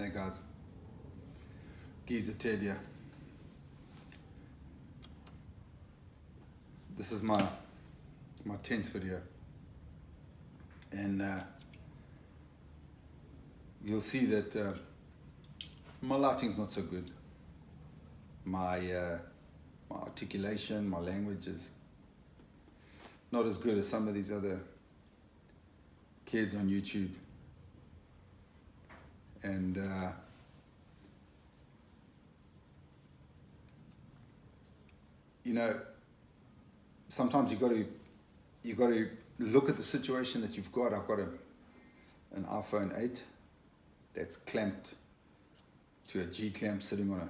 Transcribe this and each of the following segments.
Hey guys, Geezer Ted here. This is my 10th video, and you'll see that my lighting's not so good. My articulation, my language is not as good as some of these other kids on YouTube, and sometimes you got to look at the situation that you've got. I've got an iPhone 8 that's clamped to a G clamp sitting on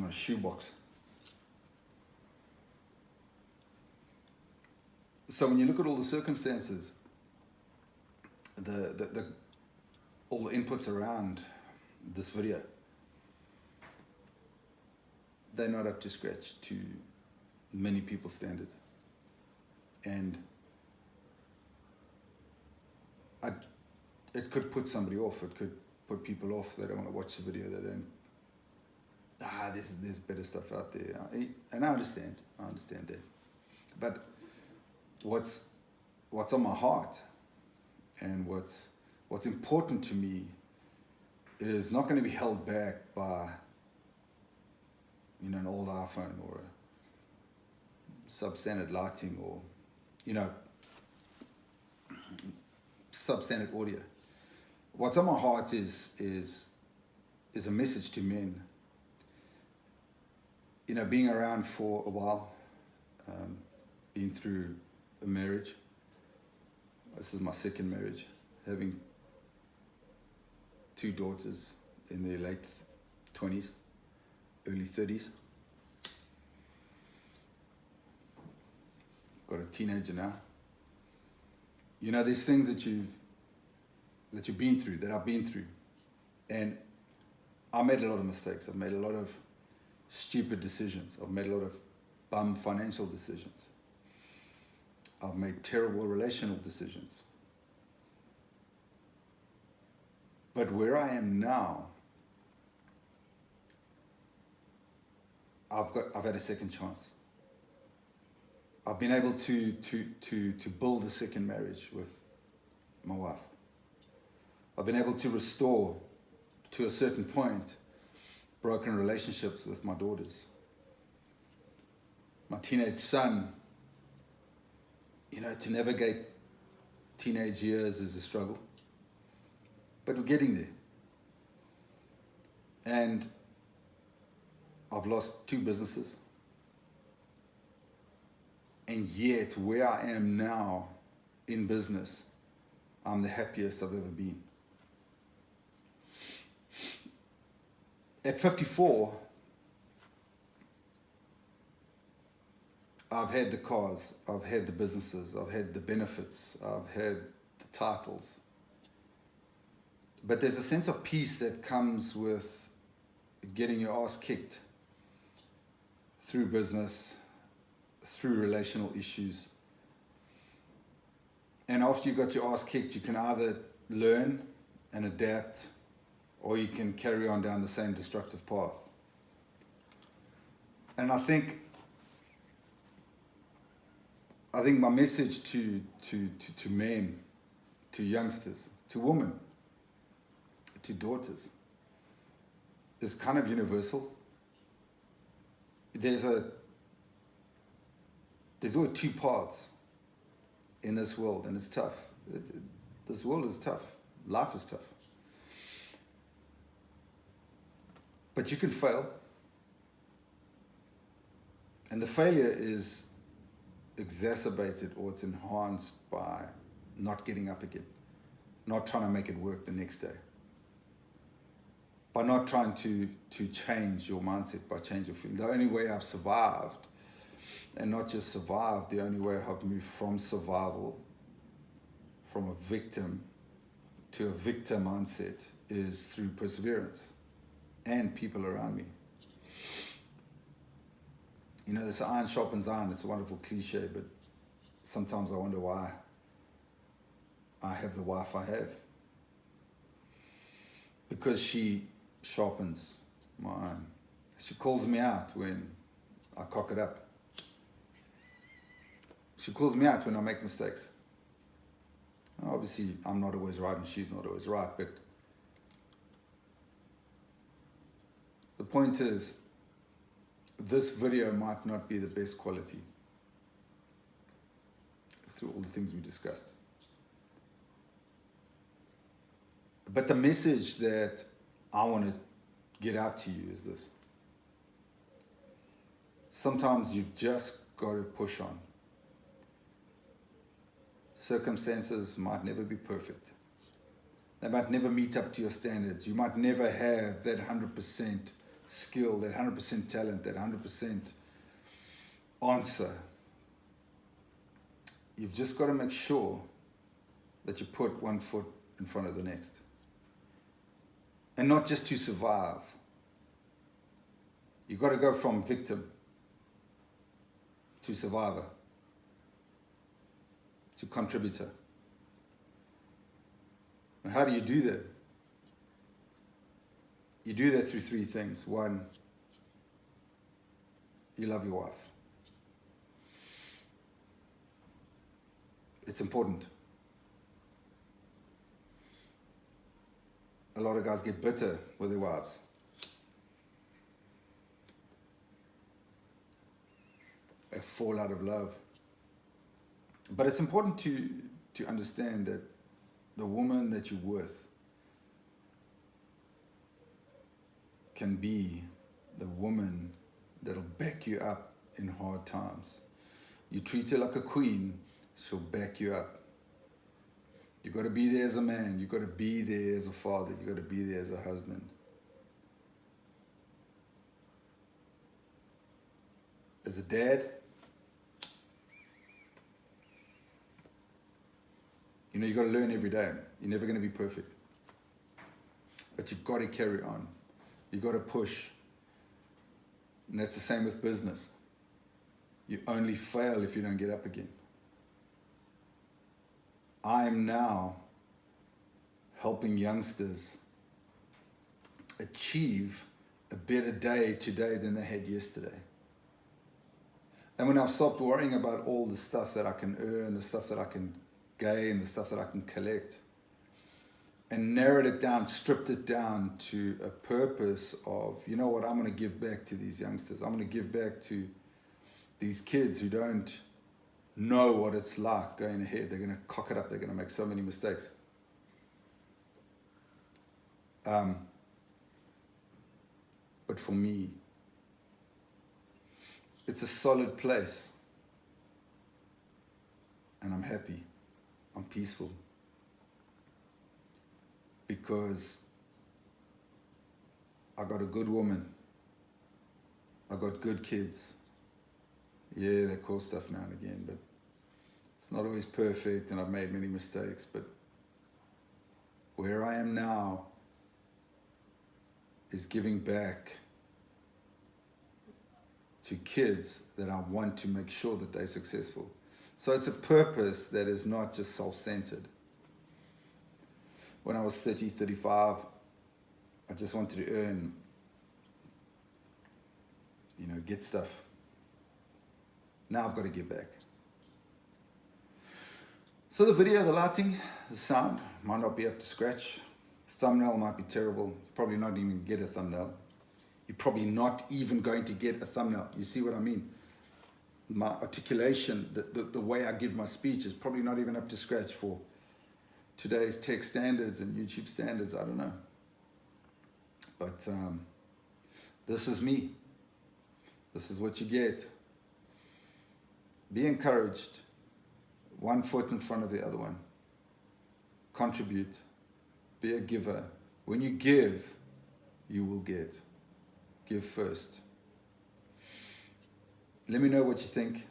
a shoebox. So when you look at all the circumstances, all the inputs around this video, they're not up to scratch to many people's standards. And it could put somebody off. It could put people off. They don't want to watch the video. They don't. There's better stuff out there. And I understand that. But what's on my heart and what's important to me is not going to be held back by an old iPhone or a substandard lighting or substandard audio. What's on my heart is a message to men. Being around for a while, been through a marriage. This is my second marriage, having 2 daughters in their late 20s, early 30s. Got a teenager now. There's things that you've been through, that I've been through. And I made a lot of mistakes. I've made a lot of stupid decisions. I've made a lot of bum financial decisions. I've made terrible relational decisions. But where I am now, I've had a second chance. I've been able to build a second marriage with my wife. I've been able to restore, to a certain point, broken relationships with my daughters. My teenage son, to navigate teenage years is a struggle. But we're getting there. And I've lost 2 businesses. And yet, where I am now in business, I'm the happiest I've ever been. At 54, I've had the cars, I've had the businesses, I've had the benefits, I've had the titles. But there's a sense of peace that comes with getting your ass kicked through business, through relational issues. And after you got your ass kicked, you can either learn and adapt, or you can carry on down the same destructive path. And I think my message to men, to youngsters, to women, to daughters, is kind of universal. There's always 2 paths in this world, and it's tough. This world is tough. Life is tough. But you can fail. And the failure is exacerbated, or it's enhanced by not getting up again, not trying to make it work the next day, by not trying to change your mindset, by changing your feeling. The only way I've survived, and not just survived, the only way I've moved from survival, from a victim to a victor mindset, is through perseverance and people around me. This iron sharpens iron. It's a wonderful cliche, but sometimes I wonder why I have the wife I have. because she sharpens my iron. She calls me out when I cock it up. She calls me out when I make mistakes. Obviously, I'm not always right and she's not always right, but the point is, this video might not be the best quality through all the things we discussed. But the message that I want to get out to you is this. Sometimes you've just got to push on. Circumstances might never be perfect. They might never meet up to your standards. You might never have that 100% skill, that 100% talent, that 100% answer. You've just got to make sure that you put one foot in front of the next. And not just to survive. You've got to go from victim to survivor to contributor. And how do you do that? You do that through three things. One, you love your wife. It's important. A lot of guys get bitter with their wives. They fall out of love. But it's important to understand that the woman that you're with can be the woman that'll back you up in hard times. You treat her like a queen, she'll back you up. You've got to be there as a man. You've got to be there as a father. You've got to be there as a husband. As a dad, you know, you've got to learn every day. You're never going to be perfect. But you've got to carry on. You've got to push. And that's the same with business. You only fail if you don't get up again. I'm now helping youngsters achieve a better day today than they had yesterday. And when I've stopped worrying about all the stuff that I can earn, the stuff that I can gain, the stuff that I can collect, and narrowed it down, stripped it down to a purpose of, you know what, I'm going to give back to these youngsters. I'm going to give back to these kids who don't know what it's like going ahead. They're going to cock it up. They're going to make so many mistakes. But for me, it's a solid place. And I'm happy. I'm peaceful. Because I got a good woman. I got good kids. Yeah, they cause stuff now and again, but it's not always perfect, and I've made many mistakes. But where I am now is giving back to kids that I want to make sure that they're successful. So it's a purpose that is not just self-centered. When I was 30, 35, I just wanted to earn, get stuff. Now I've got to give back. So the video, the lighting, the sound might not be up to scratch. Thumbnail might be terrible. Probably not even get a thumbnail. You're probably not even going to get a thumbnail. You see what I mean? My articulation, the way I give my speech is probably not even up to scratch for today's tech standards and YouTube standards. I don't know. But this is me. This is what you get. Be encouraged. One foot in front of the other one. Contribute. Be a giver. When you give, you will get. Give first. Let me know what you think.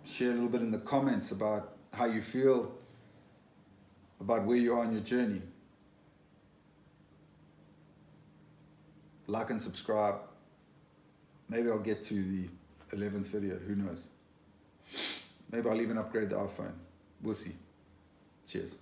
Share a little bit in the comments about how you feel about where you are on your journey. Like and subscribe. Maybe I'll get to the 11th video. Who knows? Maybe I'll even upgrade the iPhone. We'll see. Cheers.